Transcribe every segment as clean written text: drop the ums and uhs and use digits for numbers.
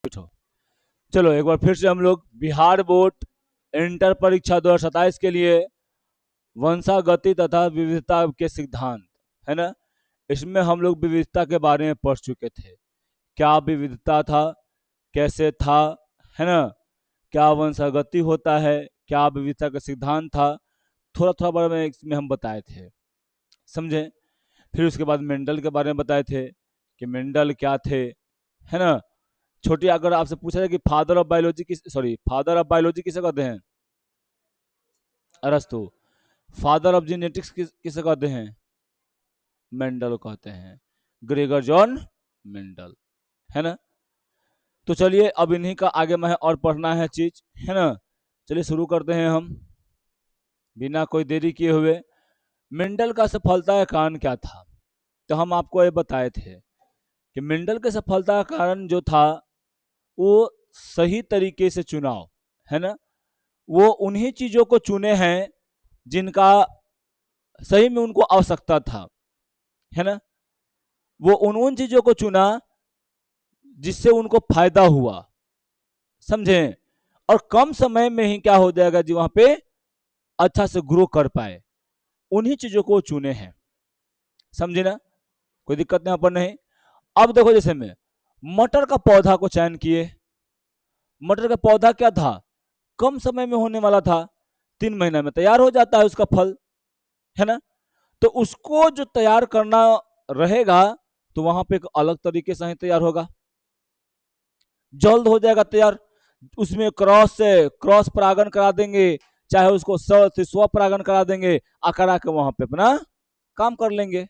चलो एक बार फिर से हम लोग बिहार बोर्ड इंटर परीक्षा 2027 के लिए वंशागति तथा विविधता के सिद्धांत, है ना, इसमें हम लोग विविधता के बारे में पढ़ चुके थे। क्या विविधता था, कैसे था, है ना, क्या वंशागति होता है, क्या विविधता का सिद्धांत था, थोड़ा थोड़ा बारे में इसमें हम बताए थे, समझे। फिर उसके बाद मेंडल के बारे में बताए थे कि मेंडल क्या थे, है ना। छोटी अगर आपसे पूछा जाए कि फादर ऑफ बायोलॉजी किसे कहते हैं, अरस्तु। फादर ऑफ जेनेटिक्स किसे कहते हैं, मेंडल कहते हैं, ग्रेगर जॉन मेंडल, है ना। तो चलिए अब इन्हीं का आगे में और पढ़ना है चीज, है ना। चलिए शुरू करते हैं हम बिना कोई देरी किए हुए। मेंडल का सफलता का कारण क्या था, तो हम आपको ये बताए थे कि मेंडल के सफलता का कारण जो था वो सही तरीके से चुनाव, है ना। वो उन्हीं चीजों को चुने हैं जिनका सही में उनको आवश्यकता था, है ना। वो उन चीजों को चुना जिससे उनको फायदा हुआ, समझे। और कम समय में ही क्या हो जाएगा जी, वहां पे अच्छा से ग्रो कर पाए, उन्हीं चीजों को चुने हैं, समझे ना। कोई दिक्कत यहाँ पर नहीं। अब देखो जैसे में मटर का पौधा को चयन किए। मटर का पौधा क्या था, कम समय में होने वाला था, 3 महीना में तैयार हो जाता है उसका फल, है ना। तो उसको जो तैयार करना रहेगा तो वहां पे एक अलग तरीके से ही तैयार होगा, जल्द हो जाएगा तैयार। उसमें क्रॉस परागण करा देंगे, चाहे उसको स्व परागण करा देंगे, करा के वहां पे अपना काम कर लेंगे।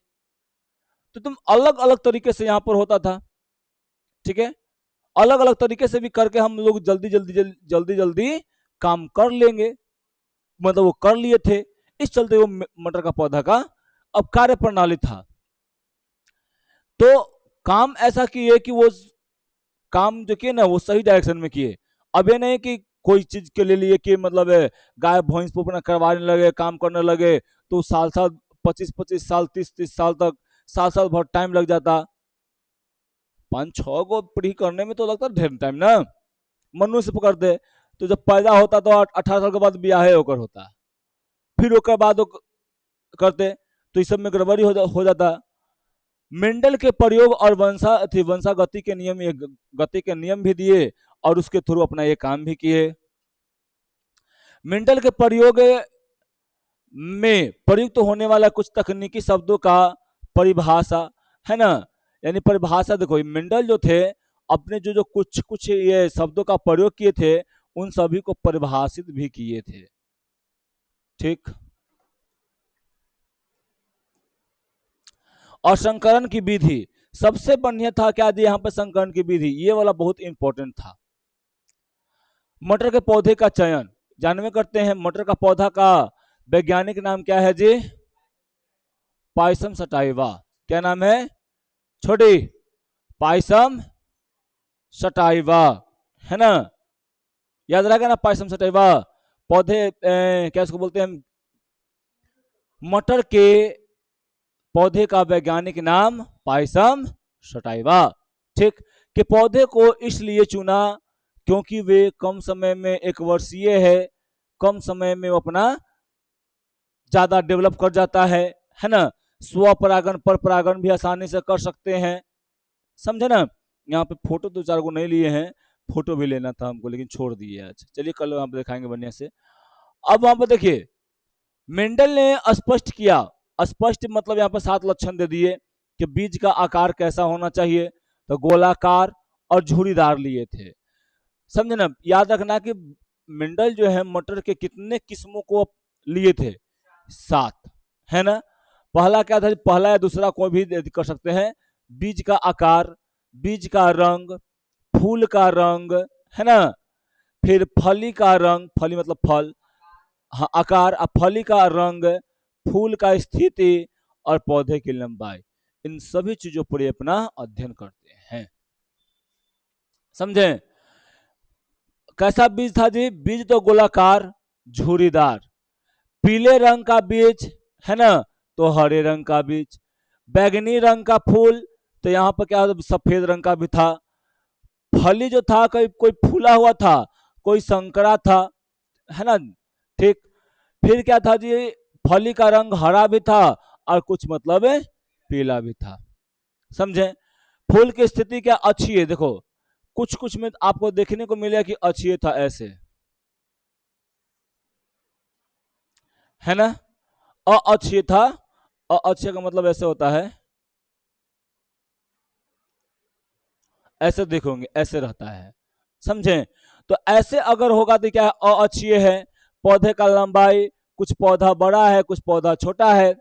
तो तुम अलग अलग तरीके से यहां पर होता था, ठीक है। अलग अलग तरीके से भी करके हम लोग जल्दी जल्दी जल्दी जल्दी जल्दी काम कर लेंगे, मतलब वो कर लिए थे। इस चलते वो मटर का पौधा का अब कार्य प्रणाली था। तो काम ऐसा किए कि वो काम जो किए ना वो सही डायरेक्शन में किए। अब ये नहीं कि कोई चीज के ले लिए कि मतलब गाय भैंस को अपना करवाने लगे, काम करने लगे, तो साल साल 25-25 साल 30-30 साल तक, साल साल भर टाइम लग जाता। 5-6 गो पीढ़ी करने में तो लगता ढेर टाइम ना। मनुष्य पकड़ते तो जब पैदा होता तो 18 साल के बाद ब्याह होकर होता, फिर ओकर बाद करते, तो इस सब में गड़बड़ी हो जाता। मेंडल के प्रयोग और वंशागति के नियम, गति के नियम भी दिए और उसके थ्रू अपना ये काम भी किए। मेंडल के प्रयोग में प्रयुक्त होने वाला कुछ तकनीकी शब्दों का परिभाषा, है ना, यानी परिभाषा देखो मेंडल जो थे अपने जो जो कुछ कुछ ये शब्दों का प्रयोग किए थे उन सभी को परिभाषित भी किए थे, ठीक। और संकरण की विधि सबसे बढ़िया था, क्या दिया यहाँ पे, संकरण की विधि, ये वाला बहुत इंपॉर्टेंट था। मटर के पौधे का चयन जानवे करते हैं। मटर का पौधा का वैज्ञानिक नाम क्या है जी, पाइसम सटाइवा। क्या नाम है छोटी, पाइसम सटाइवा, है ना, याद रहेगा ना, पाइसम सटाइवा। पौधे क्या इसको बोलते हैं, मटर के पौधे का वैज्ञानिक नाम पाइसम सटाइवा, ठीक। के पौधे को इसलिए चुना क्योंकि वे कम समय में, एक वर्षीय है, कम समय में वो अपना ज्यादा डेवलप कर जाता है ना। स्व परागण पर परागण भी आसानी से कर सकते हैं, समझे ना। यहाँ पे फोटो 2-4 को नहीं लिए हैं, फोटो भी लेना था हमको लेकिन छोड़ दिए आज। चलिए कल वहां पे दिखाएंगे बढ़िया से। अब वहां पर देखिए मेंडल ने स्पष्ट किया, स्पष्ट मतलब यहाँ पर 7 लक्षण दे दिए कि बीज का आकार कैसा होना चाहिए, तो गोलाकार और झुरीदार लिए थे, समझे ना। याद रखना कि मेंडल जो है मटर के कितने किस्मों को लिए थे, 7, है ना। पहला क्या था, पहला या दूसरा कोई भी कर सकते हैं। बीज का आकार, बीज का रंग, फूल का रंग, है ना, फिर फली का रंग, फली मतलब फल, हाँ, आकार, फली का रंग, फूल का स्थिति और पौधे की लंबाई, इन सभी चीजों पर ये अपना अध्ययन करते हैं, समझे। कैसा बीज था जी, बीज तो गोलाकार झुरीदार, पीले रंग का बीज, है ना, तो हरे रंग का बीज, बैगनी रंग का फूल, तो यहाँ पर क्या सफेद रंग का भी था, फली जो था कोई कोई फूला हुआ था, कोई संकरा था, है ना। ठीक। फिर क्या था जी, फली का रंग हरा भी था और कुछ मतलब पीला भी था। समझे। फूल की स्थिति क्या अच्छी है, देखो कुछ कुछ में आपको देखने को मिलेगा कि अच्छी था ऐसे, है ना। अच्छी था, अच्छे का मतलब ऐसे होता है, ऐसे देखोगे ऐसे रहता है। समझे। तो ऐसे अगर होगा तो क्या है, अच्छी है। पौधे का लंबाई, कुछ पौधा बड़ा है कुछ पौधा छोटा है।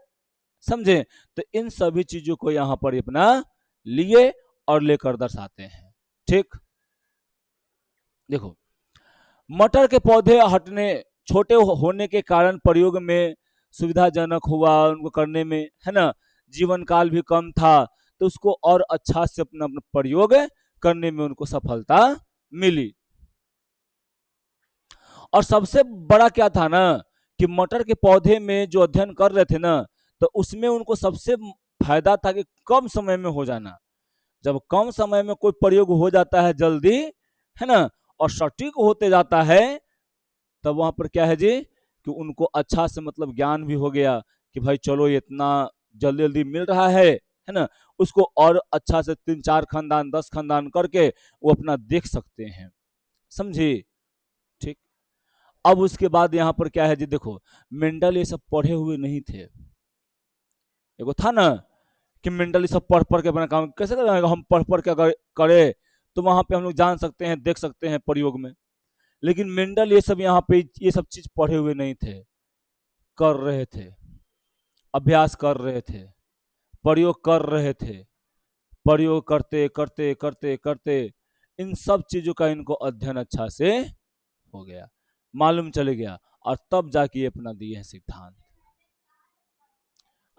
समझे। तो इन सभी चीजों को यहां पर अपना लिए और लेकर दर्शाते हैं। ठीक। देखो, मटर के पौधे हटने छोटे होने के कारण प्रयोग में सुविधाजनक हुआ उनको करने में, है ना। जीवन काल भी कम था, तो उसको और अच्छा से अपना अपना प्रयोग करने में उनको सफलता मिली। और सबसे बड़ा क्या था ना, कि मटर के पौधे में जो अध्ययन कर रहे थे ना, तो उसमें उनको सबसे फायदा था कि कम समय में हो जाना। जब कम समय में कोई प्रयोग हो जाता है जल्दी, है ना, और सटीक होते जाता है, तब वहां पर क्या है जी, कि उनको अच्छा से मतलब ज्ञान भी हो गया कि भाई चलो ये इतना जल्दी जल्दी मिल रहा है ना। उसको और अच्छा से 3 4 खानदान 10 खानदान करके वो अपना देख सकते हैं। समझी। ठीक। अब उसके बाद यहाँ पर क्या है जी, देखो मेंडल ये सब पढ़े हुए नहीं थे। एगो था ना कि मेंडल ये सब पढ़ पढ़ के अपना काम कैसे करेंगे, हम पढ़ पढ़ के अगर करे तो वहां पे हम लोग जान सकते हैं देख सकते हैं प्रयोग में। लेकिन मेंडल ये सब यहाँ पे ये सब चीज पढ़े हुए नहीं थे, कर रहे थे, अभ्यास कर रहे थे, प्रयोग कर रहे थे। प्रयोग करते करते करते करते इन सब चीजों का इनको अध्ययन अच्छा से हो गया, मालूम चले गया, और तब जाके ये अपना दिए हैं सिद्धांत।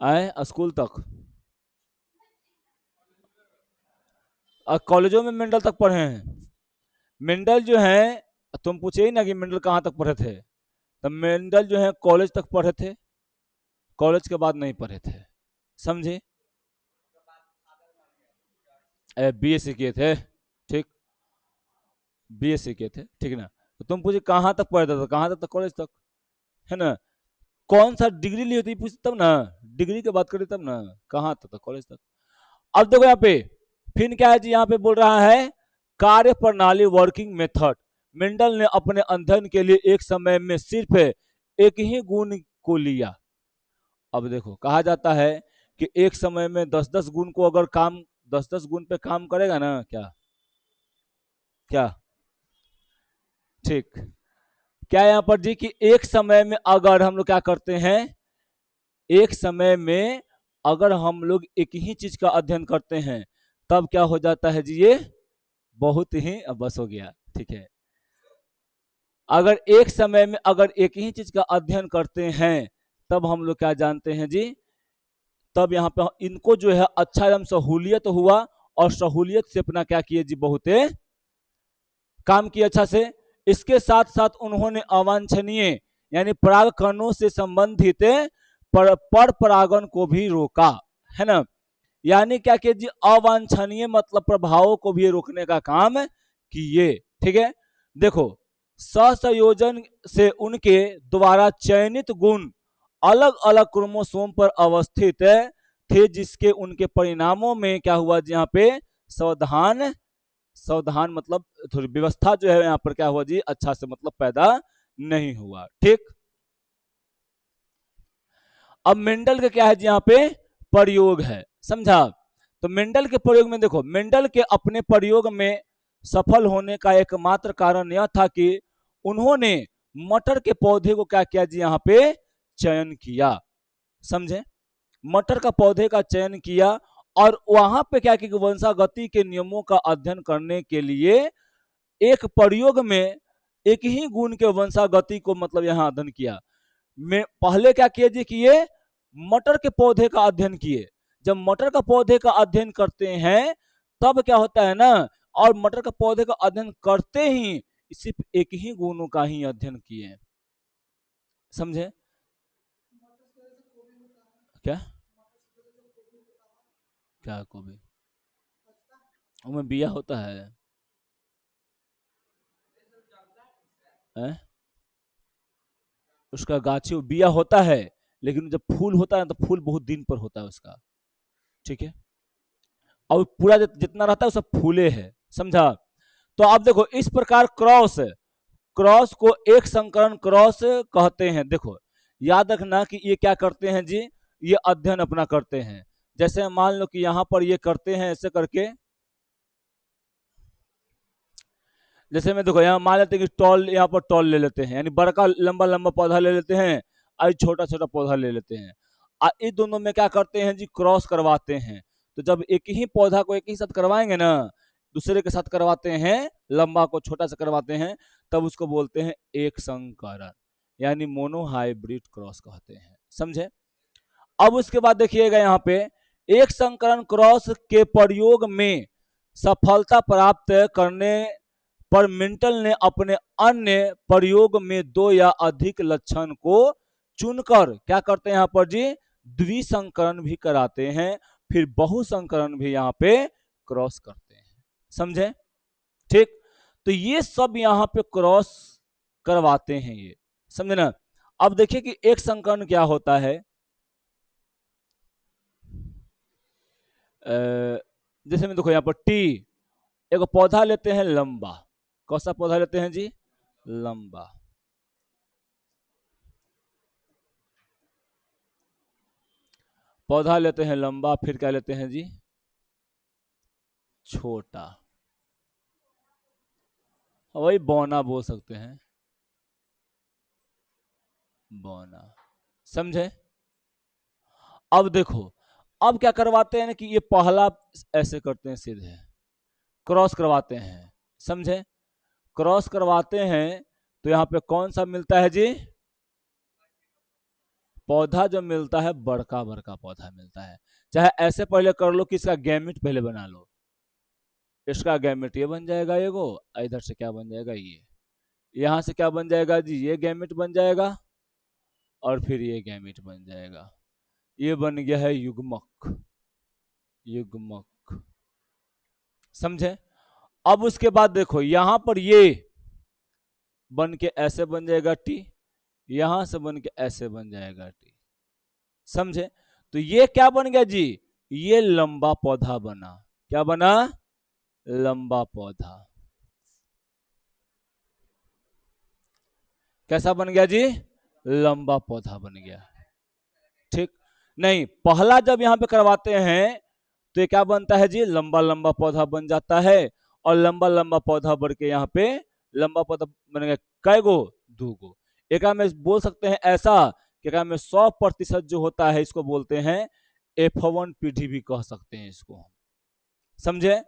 आए स्कूल तक, कॉलेजों में मेंडल तक पढ़े हैं। मेंडल जो है, तुम पूछे ही ना कि मेंडल कहाँ तक पढ़े थे, तो मेंडल जो है कॉलेज तक पढ़े थे, कॉलेज के बाद नहीं पढ़े थे। समझे। बीएससी किए थे। ठीक। बीएससी किए थे, ठीक है ना। तो तुम पूछे कहाँ तक पढ़े थे, तो कहाँ तक, कॉलेज तक, है ना। कौन सा डिग्री ली होती पूछ तब ना, डिग्री की बात करें तब ना, कहाँ तक, कॉलेज तक। अब देखो यहाँ पे फिर क्या है जी, यहाँ पे बोल रहा है कार्य प्रणाली वर्किंग मेथड। मेंडल ने अपने अध्ययन के लिए एक समय में सिर्फ एक ही गुण को लिया। अब देखो कहा जाता है कि एक समय में 10 10 गुण को अगर काम, 10 10 गुण पे काम करेगा ना, क्या क्या। ठीक। क्या यहाँ पर जी कि एक समय में अगर हम लोग क्या करते हैं, एक समय में अगर हम लोग एक ही चीज का अध्ययन करते हैं, तब क्या हो जाता है जी, ये बहुत ही, अब बस हो गया, ठीक है। अगर एक समय में अगर एक ही चीज का अध्ययन करते हैं, तब हम लोग क्या जानते हैं जी, तब यहाँ पे इनको जो है अच्छा एकदम सहूलियत हुआ, और सहूलियत से अपना क्या किए जी, बहुत काम किया अच्छा से। इसके साथ साथ उन्होंने अवांछनीय यानी पराग कणों से संबंधित पर परागण को भी रोका, है ना। यानी क्या किया जी, अवांछनीय मतलब प्रभावों को भी रोकने का काम किए। ठीक है। देखो, सहसंयोजन से उनके द्वारा चयनित गुण अलग अलग क्रोमोसोम पर अवस्थित थे, जिसके उनके परिणामों में क्या हुआ जी, यहाँ पे सावधान, सावधान मतलब थोड़ी व्यवस्था जो है यहाँ पर क्या हुआ जी, अच्छा से मतलब पैदा नहीं हुआ। ठीक। अब मेंडल का क्या है जी, यहाँ पे प्रयोग है, समझा। तो मेंडल के प्रयोग में देखो, मेंडल के अपने प्रयोग में सफल होने का एकमात्र कारण यह था कि उन्होंने मटर के पौधे को क्या किया जी, यहाँ पे चयन किया। समझे। मटर का पौधे का चयन किया, और वहां पे क्या किया, वंशागति के नियमों का अध्ययन करने के लिए एक प्रयोग में एक ही गुण के वंशागति को मतलब यहाँ अध्ययन किया। में पहले क्या किए जी, किए मटर के पौधे का अध्ययन किए। जब मटर का पौधे का अध्ययन करते हैं, तब क्या होता है ना, और मटर का पौधे का अध्ययन करते ही सिर्फ एक ही गुणों का ही अध्ययन किए। समझे। क्या क्या, को भी उनमें बिया होता है। है? उसका गाछी बिया होता है, लेकिन जब फूल होता है तो फूल बहुत दिन पर होता है उसका। ठीक है, और पूरा जितना रहता है वो सब फूले है, समझा? तो आप देखो इस प्रकार क्रॉस, क्रॉस को एक संकरण क्रॉस कहते हैं। देखो याद रखना कि ये क्या करते हैं जी, ये अध्ययन अपना करते हैं। जैसे मान लो कि यहां पर ये करते हैं ऐसे करके, जैसे मैं देखो यहाँ मान लेते हैं कि टॉल, यहाँ पर टॉल ले लेते हैं, यानी बड़का लंबा लंबा पौधा ले लेते हैं, और छोटा छोटा पौधा ले लेते हैं, और इस दोनों में क्या करते हैं जी, क्रॉस करवाते हैं। तो जब एक ही पौधा को एक ही साथ करवाएंगे ना, दूसरे के साथ करवाते हैं, लंबा को छोटा सा करवाते हैं, तब उसको बोलते हैं एक संकरण, यानी मोनोहाइब्रिड क्रॉस कहते हैं, समझे? अब उसके बाद देखिएगा यहाँ पे, एक संकरण क्रॉस के प्रयोग में सफलता प्राप्त करने पर मिंटल ने अपने अन्य प्रयोग में दो या अधिक लक्षण को चुनकर क्या करते हैं यहाँ पर जी, द्विसंकरण भी कराते हैं, फिर बहुसंकरण भी यहाँ पे क्रॉस करते हैं, समझे? ठीक, तो ये सब यहाँ पे क्रॉस करवाते हैं ये, समझे ना? अब देखिए कि एक संकरण क्या होता है। जैसे में देखो यहाँ पर टी, एक पौधा लेते हैं लंबा, कौन सा पौधा लेते हैं जी, लंबा, पौधा लेते हैं लंबा, फिर क्या लेते हैं जी, छोटा, वही बौना बोल सकते हैं, बौना, समझे? अब देखो, अब क्या करवाते हैं ना कि ये पहला ऐसे करते हैं सीधे, क्रॉस करवाते हैं, समझे? क्रॉस करवाते हैं तो यहाँ पे कौन सा मिलता है जी, पौधा जो मिलता है बड़का बड़का पौधा मिलता है। चाहे ऐसे पहले कर लो कि इसका गैमेट पहले बना लो, इसका गैमेट ये बन जाएगा एगो, इधर से क्या बन जाएगा ये, यहाँ से क्या बन जाएगा जी, ये गैमेट बन जाएगा, और फिर ये गैमेट बन जाएगा, ये बन गया है युग्मक, युग्मक, समझे? अब उसके बाद देखो यहां पर ये बन के ऐसे बन जाएगा टी, यहां से बन के ऐसे बन जाएगा टी, समझे? तो ये क्या बन गया जी, ये लंबा पौधा बना, क्या बना, लंबा पौधा, कैसा बन गया जी, लंबा पौधा बन गया। ठीक, नहीं पहला जब यहाँ पे करवाते हैं तो ये क्या बनता है जी, लंबा लंबा पौधा बन जाता है, और लंबा लंबा पौधा बढ़ के यहाँ पे लंबा पौधा बनेगा, कै गो, दो गो। एक में बोल सकते हैं ऐसा कि में 100% जो होता है इसको बोलते हैं F1 पीढ़ी भी कह सकते हैं इसको, समझे?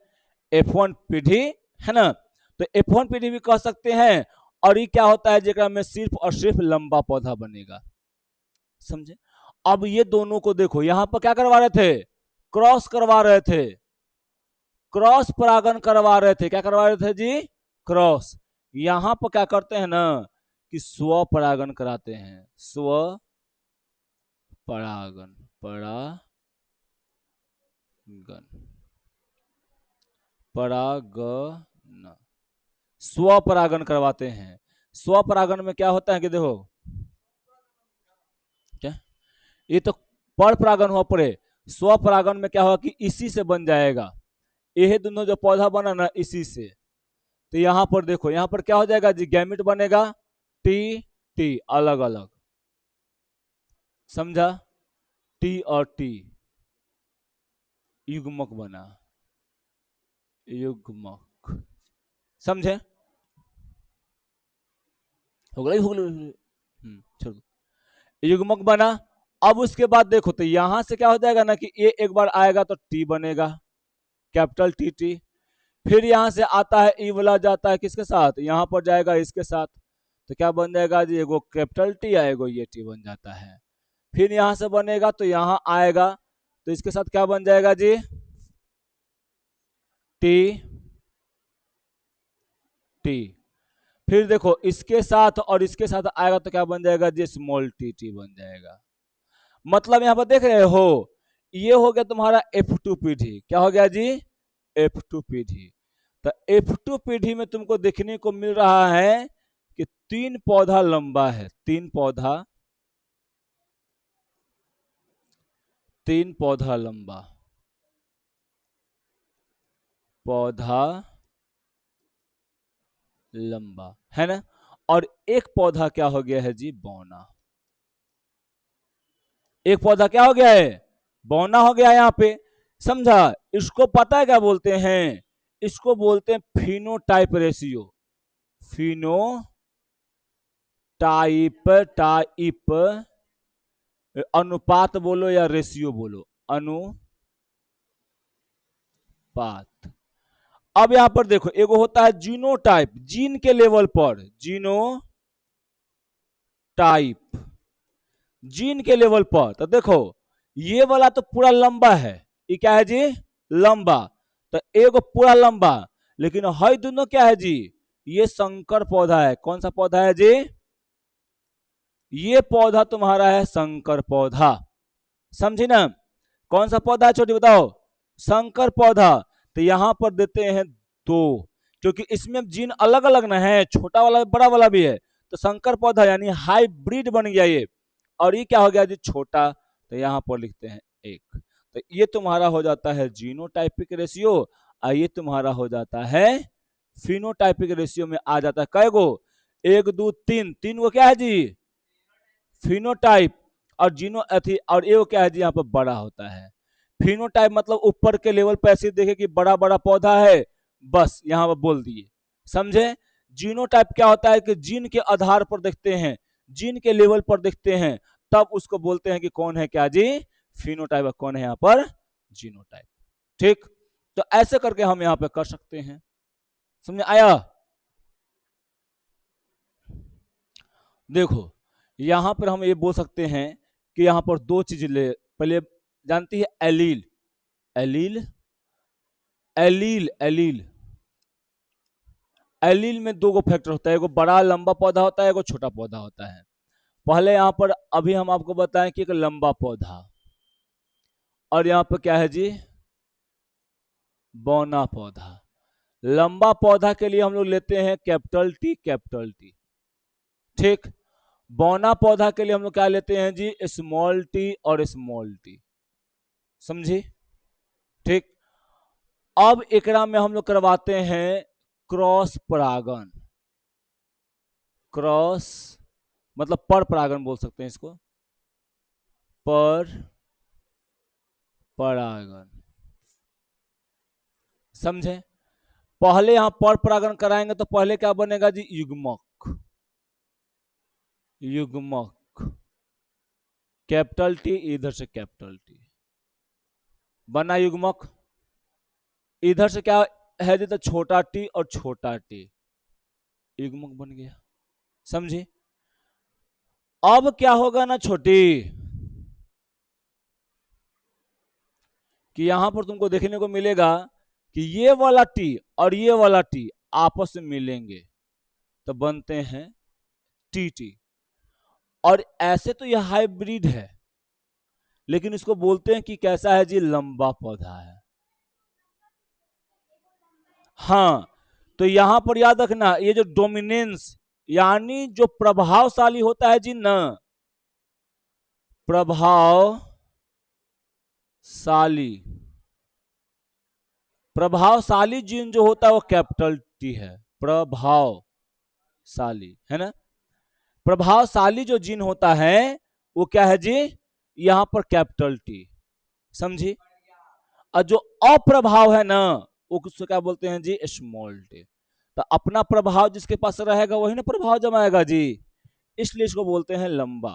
F1 पीढ़ी है ना, तो F1 पीढ़ी भी कह सकते हैं। और ये क्या होता है जेकरा में सिर्फ और सिर्फ लंबा पौधा बनेगा, समझे? अब ये दोनों को देखो, यहां पर क्या करवा रहे थे, क्रॉस करवा रहे थे, क्रॉस परागण करवा रहे थे, क्या करवा रहे थे जी, क्रॉस। यहां पर क्या करते हैं ना कि स्व परागण कराते हैं, स्व परागण, परागण, परागण, स्व परागण करवाते हैं। स्व परागण में क्या होता है कि देखो, क्या ये तो पर परागण हुआ पड़े, स्व परागण में क्या होगा कि इसी से बन जाएगा, ये दोनों जो पौधा बना ना इसी से। तो यहां पर देखो, यहां पर क्या हो जाएगा जी, गैमेट बनेगा टी टी अलग अलग, समझा? टी और टी, युग्मक बना, युग्मक, समझे? हो गई, हो गई, छोड़ दो, युग्मक बना। अब उसके बाद देखो तो यहां से क्या हो जाएगा ना कि ये एक बार आएगा तो टी बनेगा, कैपिटल टी टी, फिर यहां से आता है ई वाला, जाता है किसके साथ, यहां पर जाएगा इसके साथ, तो क्या बन जाएगा जी, एगो कैपिटल टी या एगो ये टी बन जाता है। फिर यहां से बनेगा तो यहां आएगा तो इसके साथ क्या बन जाएगा जी, टी टी, फिर देखो इसके साथ और इसके साथ आएगा तो क्या बन जाएगा जी, स्मॉल टी टी बन जाएगा। मतलब यहां पर देख रहे हो, ये हो गया तुम्हारा F2 पीढ़ी, क्या हो गया जी, F2 पीढ़ी। तो F2 पीढ़ी में तुमको देखने को मिल रहा है कि 3 पौधा लंबा है, 3 पौधा लंबा, पौधा लंबा है ना, और एक पौधा क्या हो गया है जी, बौना। एक पौधा क्या हो गया है, बौना हो गया यहाँ पे, समझा। इसको पता है क्या बोलते हैं, इसको बोलते हैं फिनोटाइप रेशियो, फिनो टाइप, अनुपात बोलो या रेशियो बोलो, अनुपात। अब यहां पर देखो, एगो होता है जीनोटाइप, जीन के लेवल पर, जीनोटाइप, जीन के लेवल पर। तो देखो ये वाला तो पूरा लंबा है, ये क्या है जी, लंबा, तो एगो पूरा लंबा, लेकिन है दोनों क्या है जी, ये संकर पौधा है। कौन सा पौधा है जी, ये पौधा तुम्हारा है संकर पौधा, समझी ना। कौन सा पौधा है छोटी, बताओ, संकर पौधा। तो यहां पर देते हैं 2, क्योंकि इसमें जीन अलग अलग ना है, छोटा वाला बड़ा वाला भी है, तो संकर पौधा यानी हाइब्रिड बन गया ये। और ये क्या हो गया जी, छोटा, तो यहां पर लिखते हैं 1। तो ये तुम्हारा हो जाता है जीनोटाइपिक रेशियो, और ये तुम्हारा हो जाता है फिनोटाइपिक रेशियो में आ जाता है कै गो, 1 2 3, 3 गो क्या है जी, फिनोटाइप, और जीनो अथी, और ये क्या है जी, यहाँ पर बड़ा होता है। फिनोटाइप मतलब ऊपर के लेवल पे ऐसे देखे कि बड़ा बड़ा पौधा है, बस यहाँ पर बोल दिए, समझे। जीनोटाइप क्या होता है कि जीन के आधार पर देखते हैं, जीन के लेवल पर देखते हैं, तब उसको बोलते हैं कि कौन है क्या जी, फिनोटाइप, कौन है यहाँ पर जीनोटाइप। ठीक, तो ऐसे करके हम यहाँ पे कर सकते हैं, समझ आया। देखो यहां पर हम ये बोल सकते हैं कि यहां पर 2 चीज ले, पहले जानती है allele, allele, allele, allele, allele में 2 गो फैक्टर होता है, एगो बड़ा लंबा पौधा होता है, एगो छोटा पौधा होता है। पहले यहां पर अभी हम आपको बताएं कि एक लंबा पौधा, और यहां पर क्या है जी, बौना पौधा। लंबा पौधा के लिए हम लोग लेते हैं कैपिटल टी, कैपिटल टी, ठीक। बौना पौधा के लिए हम लोग क्या लेते हैं जी, स्मॉल टी और स्मॉल टी, समझी। ठीक, अब एकरा में हम लोग करवाते हैं क्रॉस परागण, क्रॉस मतलब पर परागण बोल सकते हैं इसको, पर परागण, समझे। पहले यहां पर परागण कराएंगे तो पहले क्या बनेगा जी, युग्मक, युग्मक, कैपिटल टी, इधर से कैपिटल टी, बना युग्मक। इधर से क्या है जी, तो छोटा टी और छोटा टी, युग्मक बन गया, समझी। अब क्या होगा ना छोटी, कि यहां पर तुमको देखने को मिलेगा कि ये वाला टी और ये वाला टी आपस में मिलेंगे तो बनते हैं टी टी। और ऐसे तो यह हाइब्रिड है, लेकिन इसको बोलते हैं कि कैसा है जी, लंबा पौधा है। हाँ, तो यहां पर याद रखना, ये जो डोमिनेंस यानी जो प्रभावशाली होता है जी न, प्रभावशाली, प्रभावशाली जीन जो होता है वो कैपिटल टी है, प्रभावशाली है ना। प्रभावशाली जो जीन होता है वो क्या है जी, यहां पर कैपिटल टी, समझी। और जो अप्रभाव है ना, वो उसको क्या बोलते हैं जी, स्मॉल टी। तो अपना प्रभाव जिसके पास रहेगा वही ना प्रभाव जमाएगा जी, इसलिए इसको बोलते हैं लंबा।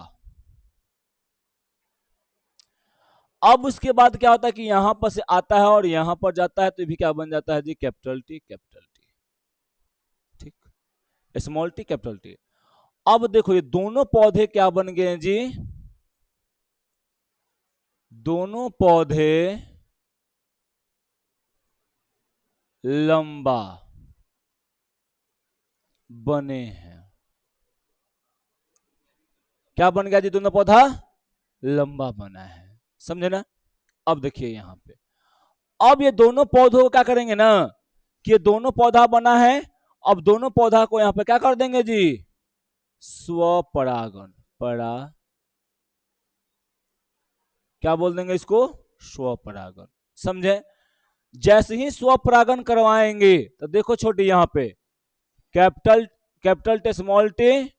अब उसके बाद क्या होता है कि यहां पर से आता है और यहां पर जाता है, तो भी क्या बन जाता है जी, कैपिटल टी, कैपिटल टी, ठीक, स्मॉल टी, कैपिटल टी। अब देखो ये दोनों पौधे क्या बन गए हैं जी, दोनों पौधे लंबा बने हैं। क्या बन गया जी, दोनों पौधा लंबा बना है, समझे ना। अब देखिए यहां पे, अब ये दोनों पौधों को क्या करेंगे ना, कि ये दोनों पौधा बना है, अब दोनों पौधा को यहां पे क्या कर देंगे जी, स्वपरागन, क्या बोल देंगे इसको, स्वपरागन। समझे? जैसे ही स्वपरागन करवाएंगे तो देखो छोटी, यहां पे capital capital T small T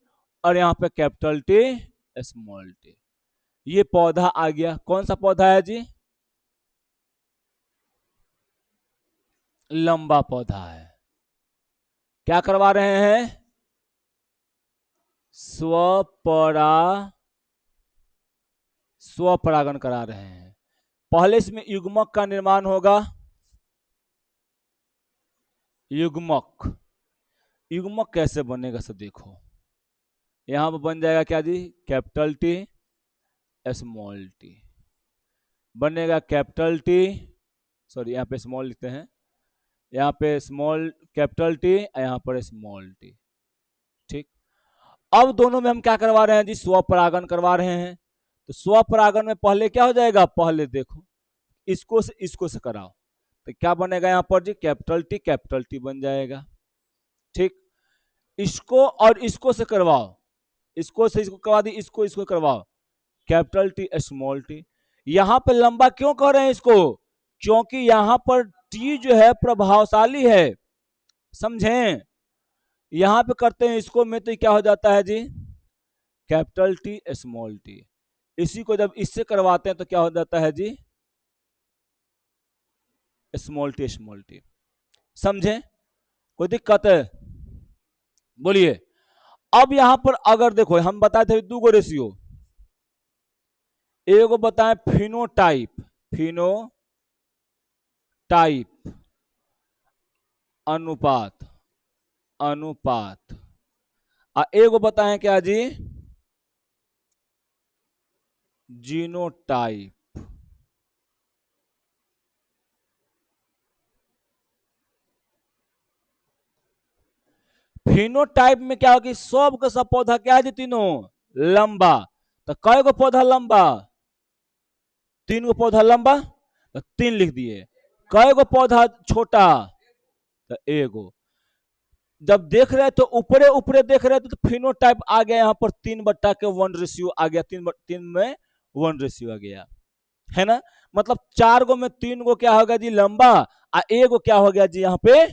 और यहां पे कैपिटल टी स्मॉल टी, ये पौधा आ गया। कौन सा पौधा है जी? लंबा पौधा है। क्या करवा रहे हैं? स्वपरागन करा रहे हैं। पहले इसमें युग्मक का निर्माण होगा। युग्मक, युग्मक कैसे बनेगा सब देखो, यहां पर बन जाएगा क्या जी, कैपिटल टी स्मॉल टी, बनेगा कैपिटल टी, सॉरी यहाँ पे स्मॉल लिखते हैं, यहाँ पे स्मॉल कैपिटल टी, यहाँ पर स्मॉल टी। ठीक, अब दोनों में हम क्या करवा रहे हैं जी, स्वपरागन करवा रहे हैं। तो स्वपरागन में पहले क्या हो जाएगा, पहले देखो इसको से कराओ, तो क्या बनेगा यहाँ पर जी, कैपिटल टी बन जाएगा। ठीक, इसको और इसको से करवाओ, इसको से इसको करवा दी, इसको इसको करवाओ, कैपिटल टी स्मॉल टी। यहां पर लंबा क्यों कह रहे हैं इसको, क्योंकि यहां पर टी जो है प्रभावशाली है। समझें? यहां पे करते हैं इसको में, तो क्या हो जाता है जी, कैपिटल टी स्मॉल टी। इसी को जब इससे करवाते हैं तो क्या हो जाता है जी, स्मॉल टी। समझे? कोई दिक्कत है? बोलिए। अब यहां पर अगर देखो, हम बताए थे दो गो रेशियो, एगो बताएं फिनोटाइप, अनुपात, एगो बताएं क्या जी, जीनोटाइप। फिनोटाइप में क्या होगा, सब का सब पौधा क्या है जी, तीनों लंबा। तो कई गो पौधा लंबा, 3 गो पौधा लंबा, तो 3 लिख दिए। कई गो पौधा छोटा, तो एगो। जब देख रहे तो ऊपरे ऊपरे देख रहे थे तो फिनोटाइप आ गया, यहाँ पर 3/1 रेशियो आ गया, 3 में 1 रेशियो आ गया, है ना। मतलब 4 गो में 3 गो क्या होगा जी, लंबा, और एगो क्या हो गया जी यहाँ पे,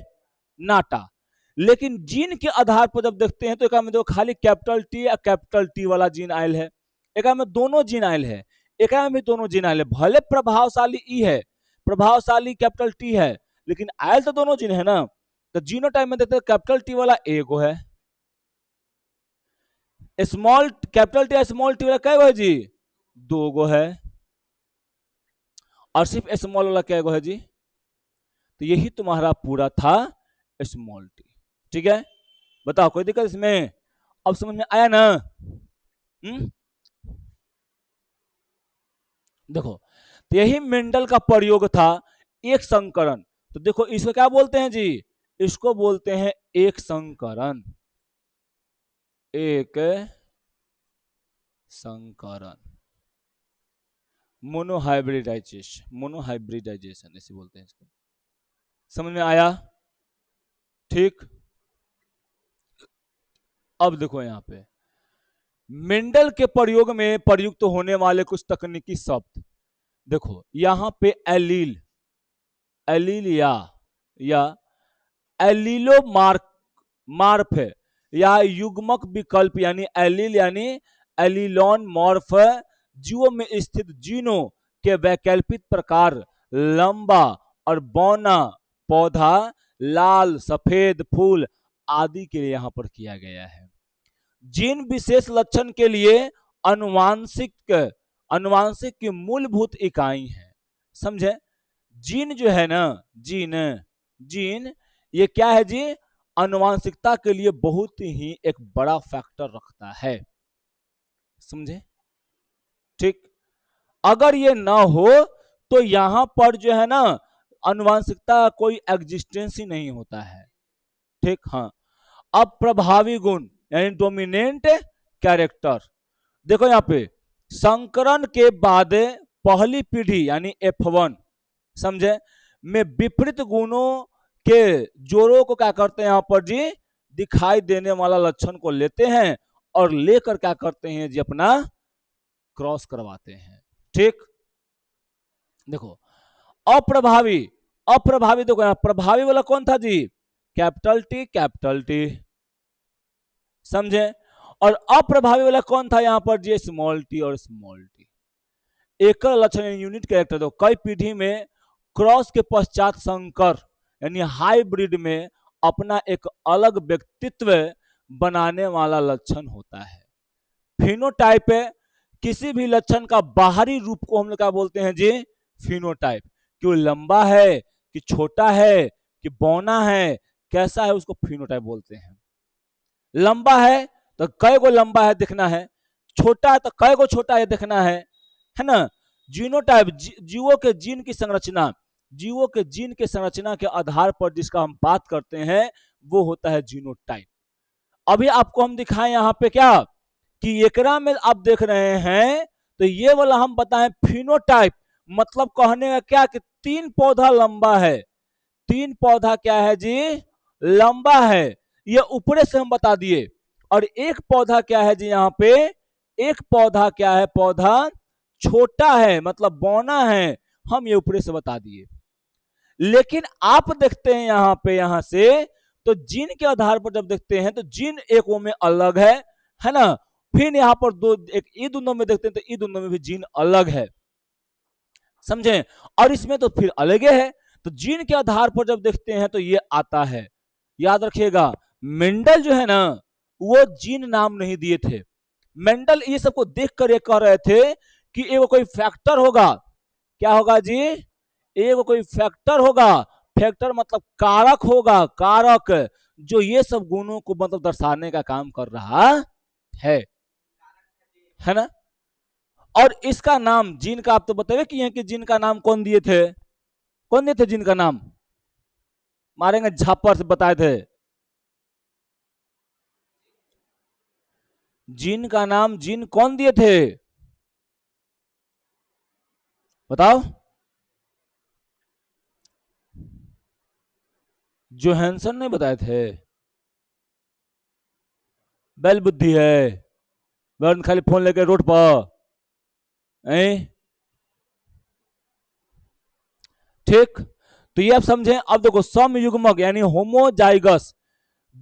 नाटा। लेकिन जीन के आधार पर जब देखते हैं तो एक में देखो खाली कैपिटल टी या कैपिटल टी वाला जीन आयल है, एक में दोनों जीन आयल है, एक में भी दोनों जीन आयल है। भले प्रभावशाली ई है, प्रभावशाली कैपिटल टी है, लेकिन आयल तो दोनों जीन है ना। तो जीनोटाइप में देखते हैं कैपिटल टी वाला एगो है, small capital T small T वाला कै गो है जी, 2 गो है, और सिर्फ स्मॉल वाला कै गो है जी। तो यही तुम्हारा पूरा था स्मॉल टी। ठीक है, बताओ कोई दिक्कत इसमें? अब समझ में आया ना? देखो, तो यही मेंडल का प्रयोग था, एक संकरण। तो देखो इसको क्या बोलते हैं जी, इसको बोलते हैं एक संकरण, एक संकरण, मोनोहाइब्रिडाइजेशन ऐसे बोलते हैं इसको। समझ में आया? ठीक, अब देखो यहां पे मेंडल के प्रयोग में प्रयुक्त होने वाले कुछ तकनीकी शब्द देखो, यहां पे एलील, एलील या एलीलो मार्फ या युग्मक विकल्प यानी एलील यानी एलीलॉन मॉर्फ जीवों में स्थित जीनों के वैकल्पिक प्रकार लंबा और बौना पौधा, लाल सफेद फूल आदि के लिए यहां पर किया गया है। जिन विशेष लक्षण के लिए अनुवांशिक अनुवांशिक की मूलभूत इकाई है। समझे? जीन जो है ना, जीन ये क्या है जी, अनुवांशिकता के लिए बहुत ही एक बड़ा फैक्टर रखता है। समझे? ठीक, अगर ये ना हो तो यहां पर जो है ना अनुवांशिकता का कोई एग्जिस्टेंस ही नहीं होता है। ठीक, हाँ। अब प्रभावी गुण यानी डोमिनेंट कैरेक्टर, देखो यहां पे संकरण के बाद पहली पीढ़ी यानी F1, समझे, में विपरीत गुणों के जोड़ों को क्या करते हैं यहां पर जी, दिखाई देने वाला लक्षण को लेते हैं और लेकर क्या करते हैं जी, अपना क्रॉस करवाते हैं। ठीक, देखो अप्रभावी, अप्रभावी देखो यहां प्रभावी वाला कौन था जी, कैपिटल टी कैपिटल टी, समझे। और अप्रभावी वाला कौन था यहां पर जी, स्मॉल टी और स्मॉल टी। एकल लक्षण यूनिट कैरेक्टर, दो कई पीढ़ी में क्रॉस के पश्चात संकर यानी हाइब्रिड में अपना एक अलग व्यक्तित्व बनाने वाला लक्षण होता है। फिनोटाइप है, किसी भी लक्षण का बाहरी रूप को हम लोग क्या बोलते हैं जी, फिनोटाइप। कि वो लंबा है कि छोटा है कि बौना है, कैसा है, उसको फिनोटाइप बोलते हैं। लंबा है तो कई को लंबा है दिखना है, छोटा है तो कई को छोटा है दिखना है ना। जीनोटाइप, जीवों के जीन की संरचना, जीवों के जीन के संरचना के आधार पर जिसका हम बात करते हैं वो होता है जीनोटाइप। अभी आपको हम दिखाएं यहाँ पे क्या कि एकरा में आप देख रहे हैं तो ये वाला हम बताएं फिनोटाइप, मतलब कहने का क्या कि 3 पौधा लंबा है, 3 पौधा क्या है जी, लंबा है, ये ऊपरे से हम बता दिए। और एक पौधा क्या है जी यहाँ पे, एक पौधा क्या है, पौधा छोटा है मतलब बौना है, हम ये ऊपरे से बता दिए। लेकिन आप देखते हैं यहाँ पे, यहाँ से तो जीन के आधार पर जब देखते हैं तो जीन एक वो में अलग है ना। फिर यहाँ पर दो एक ई दोनों में देखते हैं तो ई दोनों में भी जीन अलग है, समझे। और इसमें तो फिर अलग है, तो जीन के आधार पर जब देखते हैं तो ये आता है। याद रखिएगा मेंडल जो है ना वो जीन नाम नहीं दिए थे। मेंडल ये सबको देखकर ये कह रहे थे कि एगो कोई फैक्टर होगा, क्या होगा जी, एगो कोई फैक्टर होगा, फैक्टर मतलब कारक होगा, कारक जो ये सब गुणों को मतलब दर्शाने का काम कर रहा है ना। और इसका नाम जीन का आप तो बताइए कि, कि जीन का नाम कौन दिए थे, कौन दिए थे जीन का नाम, मारेंगे झापर से बताए थे। जीन का नाम जीन कौन दिए थे बताओ, जोहानसन ने बताए थे। बैल बुद्धि है, वर्ण खाली फोन लेके रोड पर। ठीक, तो ये आप समझें। अब देखो समयुग्मक यानी होमोजाइगस,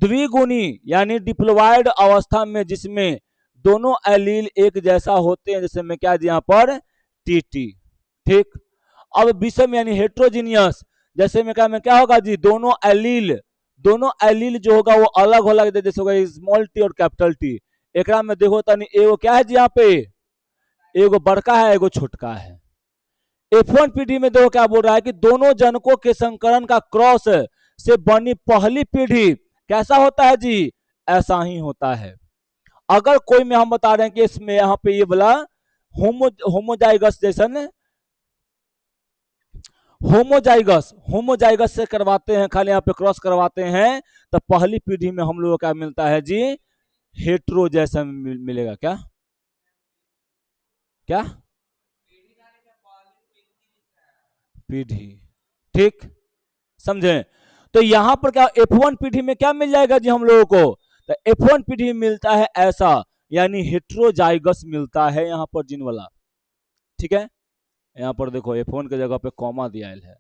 द्विगुणी यानी डिप्लोइड अवस्था में जिसमें दोनों एलील एक जैसा होते हैं, जैसे मैं क्या यहाँ पर टीटी। ठीक, अब विषम यानी हेट्रोजीनियस, जैसे में क्या होगा जी, दोनों एलील जो होगा वो अलग होगा, जैसे होगा स्मॉल टी और कैपिटल टी। एक में देखो तनी एगो क्या है जी यहाँ पे, एगो बड़का है एगो छोटका है। F1 पीढ़ी में देखो क्या बोल रहा है कि दोनों जनकों के संकरण का क्रॉस से बनी पहली पीढ़ी कैसा होता है जी, ऐसा ही होता है। अगर कोई में हम बता रहे हैं कि इसमें यहाँ पे ये बोला होमोजाइगस जैसन, होमोजाइगस से करवाते हैं, खाली यहाँ पे क्रॉस करवाते हैं, तो पहली पीढ़ी में हम लोगों का मिलता है जी हेट्रो जैसा मिलेगा। क्या क्या पीढ़ी, ठीक, समझे। तो यहां पर क्या F1 पीढ़ी में क्या मिल जाएगा जी हम लोगों को, तो F1 पीढ़ी में मिलता है ऐसा, यानी हेट्रोजाइगस मिलता है यहां पर जिन वाला। ठीक है, यहां पर देखो F1 के जगह पे कॉमा दिया है।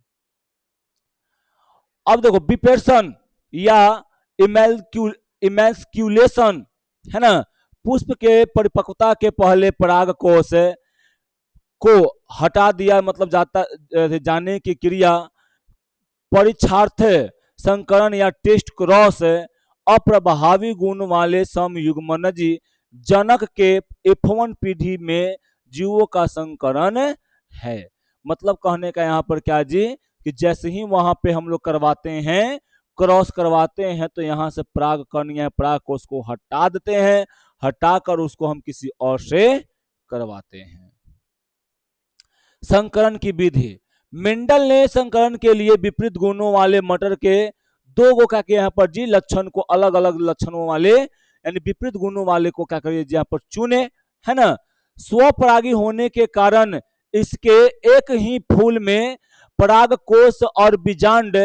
अब देखो बिपेरसन या इमेस्क्यूलेशन है ना, पुष्प के परिपक्वता के पहले पराग कोश को हटा दिया, मतलब जाने की क्रिया परीक्षार्थ संकरण या टेस्ट क्रॉस अप्रभावी गुण वाले समयुग्मनजी जनक के F1 पीढ़ी में जीवों का संकरण है। मतलब कहने का यहाँ पर क्या जी कि जैसे ही वहां पे हम लोग करवाते हैं, क्रॉस करवाते हैं, तो यहाँ से पराग कण या पराग कोष को हटा देते हैं, हटाकर उसको हम किसी और से करवाते हैं। संकरण की विधि, मेंडल ने संकरण के लिए विपरीत गुणों वाले मटर के दो गो क्या यहाँ पर जी लक्षण को, अलग अलग लक्षणों वाले यानी विपरीत गुणों वाले को क्या करिए यहाँ पर चुने, है ना। स्वपरागी होने के कारण इसके एक ही फूल में पराग कोष और बीजांड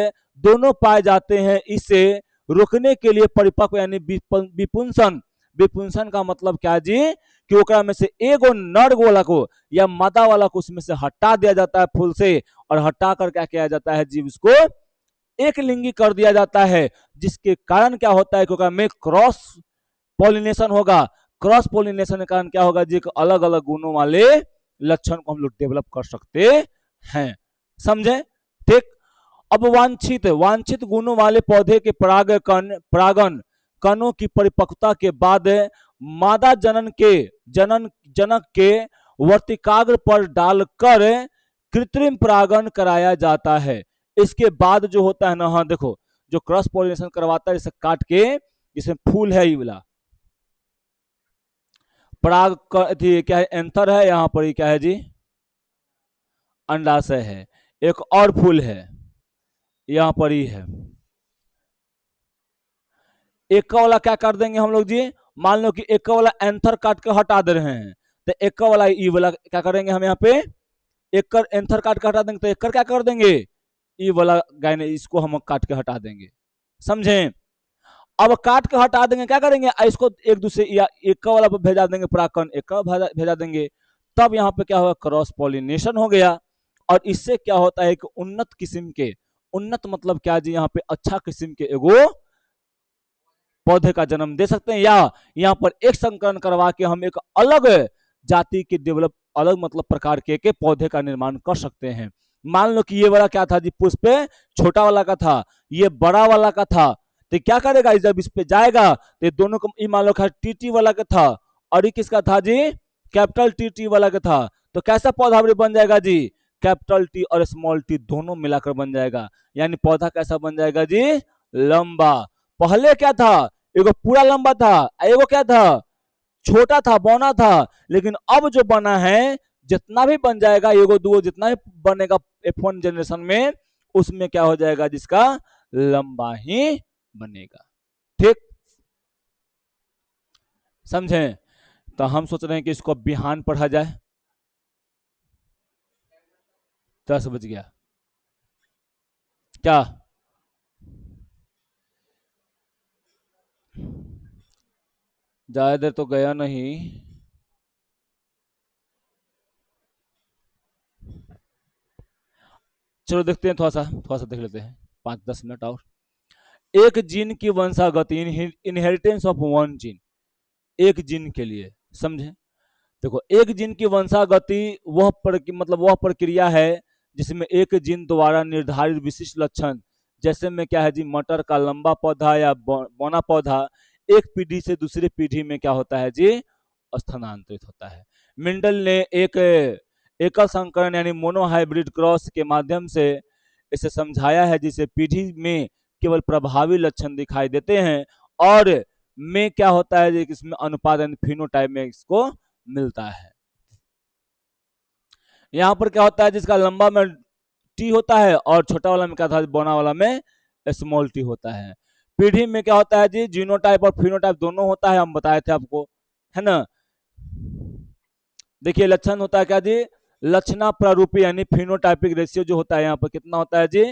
दोनों पाए जाते हैं। इसे रोकने के लिए परिपक्व यानी विपुंसन विपुंसन का मतलब क्या जी कि ओकरा में से एगो नर वाला को या मादा वाला को उसमें से हटा दिया जाता है फूल से, और हटा कर क्या किया जाता है जी उसको एक लिंगी कर दिया जाता है, जिसके कारण क्या होता है कि ओकरा में क्रॉस पॉलिनेशन होगा। क्रॉस पॉलिनेशन के कारण क्या होगा जी, अलग अलग गुणों वाले लक्षण को हम लोग डेवलप कर सकते हैं। समझे? ठीक। अब वांछित वांछित गुणों वाले पौधे के परागन कणों की परिपक्वता के बाद मादा जनक के वर्तिकाग्र पर डालकर कृत्रिम परागन कराया जाता है। इसके बाद जो होता है ना, हाँ देखो, जो क्रॉस पॉलिनेशन करवाता है, इसे काट के, इसमें फूल है ये वाला पराग क्या है, एंथर है, यहाँ पर क्या है जी, अंडाशय है। एक और फूल है यहाँ पर ही है। एक वाला क्या कर देंगे हम लोग जी, मान लो कि एक वाला एंथर काट के हटा दे रहे हैं, तो एक वाला ई वाला क्या करेंगे हम यहाँ पे, एक एंथर काट के हटा देंगे, तो एक क्या कर देंगे, ई वाला गायने इसको हम काट के हटा देंगे। समझे? अब काट के हटा देंगे, क्या करेंगे, इसको एक दूसरे या एक वाला पे भेजा देंगे, परागकण एक भेजा देंगे, तब यहाँ पे क्या होगा, क्रॉस पॉलिनेशन हो गया। और इससे क्या होता है कि उन्नत किस्म के, उन्नत मतलब क्या जी, यहाँ पे अच्छा किस्म के एगो पौधे का जन्म दे सकते हैं, या यहाँ पर एक संकरण करवा के हम एक अलग जाति के डेवलप, अलग मतलब प्रकार के पौधे का निर्माण कर सकते हैं। मान लो कि ये वाला क्या था जी, पुष्प छोटा वाला का था, ये बड़ा वाला का था, तो क्या करेगा, जब इस पे जाएगा तो दोनों को, मान लो टीटी वाला का था और ये किसका था जी, कैपिटल टी वाला का था, तो कैसा पौधा बन जाएगा जी, कैपिटल टी और स्मॉल टी दोनों मिलाकर बन जाएगा। यानी पौधा कैसा बन जाएगा जी, लंबा। पहले क्या था, एगो पूरा लंबा था, एगो क्या था, छोटा था, बौना था। लेकिन अब जो बना है, जितना भी बन जाएगा, एगो दो जितना भी बनेगा F1 जनरेशन में, उसमें क्या हो जाएगा, जिसका लंबा ही बनेगा। ठीक, समझे? तो हम सोच रहे हैं कि इसको बिहान पढ़ा जाए। 10 बज गया क्या? ज्यादा देर तो गया नहीं। चलो देखते हैं, थोड़ा सा देख लेते हैं, 5-10 मिनट और। एक जीन की वंशागति, इनहेरिटेंस ऑफ वन जीन, एक जीन के लिए। समझे? देखो, एक जीन की वंशागति मतलब वह प्रक्रिया है जिसमें एक जीन द्वारा निर्धारित विशिष्ट लक्षण, जैसे में क्या है जी, मटर का लंबा पौधा या बौना पौधा, एक पीढ़ी से दूसरी पीढ़ी में क्या होता है जी, स्थानांतरित होता है। मिंडल ने एक एकल संकरण यानी मोनोहाइब्रिड क्रॉस के माध्यम से इसे समझाया है, जिसे पीढ़ी में केवल प्रभावी लक्षण दिखाई देते हैं, और में क्या होता है, इसमें अनुपात यानी फिनोटाइप में इसको मिलता है। यहाँ पर क्या होता है, जिसका लंबा में टी होता है और छोटा वाला में क्या था, बोना वाला में स्मॉल टी होता है। पीढ़ी में क्या होता है जी, जीनोटाइप और फिनोटाइप दोनों होता है, हम बताए थे आपको, है ना। देखिए लक्षण होता है क्या जी, लक्षणा प्रारूपी यानी फिनोटाइपिक रेशियो जो होता है यहाँ पर कितना होता है जी,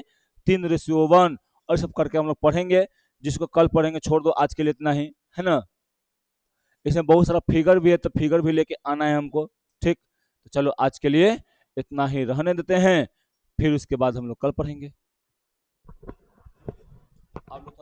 3:1, और सब करके हम लोग पढ़ेंगे, जिसको कल पढ़ेंगे, छोड़ दो आज के लिए इतना ही, है ना। इसमें बहुत सारा फिगर भी है, तो फिगर भी लेके आना है हमको। ठीक, तो चलो आज के लिए इतना ही रहने देते हैं, फिर उसके बाद हम लोग कल पढ़ेंगे। आप लोग